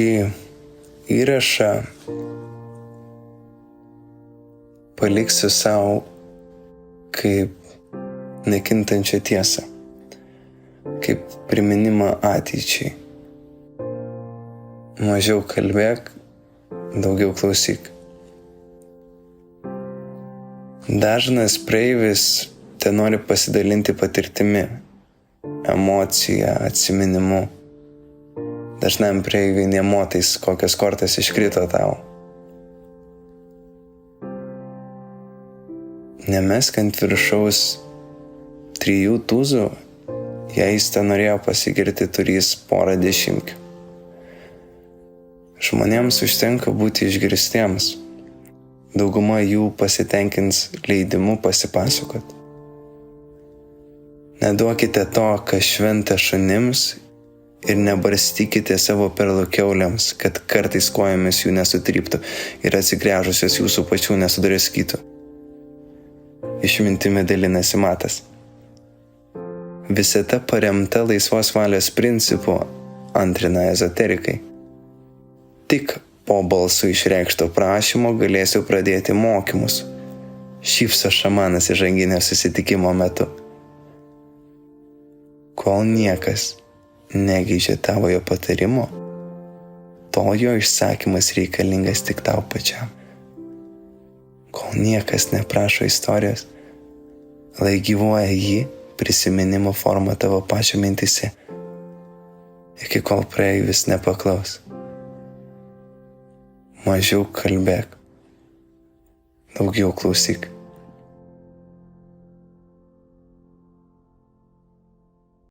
šį įrašą paliksiu savo kaip nekintančią tiesą, kaip priminimą ateičiai. Mažiau kalbėk, daugiau klausyk. Dažnas praeivis tenori pasidalinti patirtimi, emocija, atsiminimu. Dažnam praeiviui nė motais, kokios kortos iškrito tau. Nemesk ant viršaus 3 tūzų, jei jis ten norėjo pasigirti turys porą dešimtkių. Žmonėms užtenka būti išgirstiems. Dauguma jų pasitenkins leidimu pasipasakot. Neduokite to, kas šventa šunims, ir nebarstykite savo perlų kiauliams, kad kartais kojomis jų nesutryptų ir atsigręžusios jūsų pačių nesudraskytų. Išmintimi dalinasi Matas. Visata paremta laisvos valios principu, antrina ezoterikai. Tik po balsų išreikšto prašymo galėsiu pradėti mokymus, šypso šamanas įžanginio susitikimo metu. Kol niekas negeižia tavo jo patarimo, tol jo išsakymas reikalingas tik tau pačiam. Kol niekas neprašo istorijos, lai gyvuoja jį prisiminimo forma tavo pačio mintise, iki kol praeivis nepaklaus. Mažiau kalbėk, daugiau klausyk.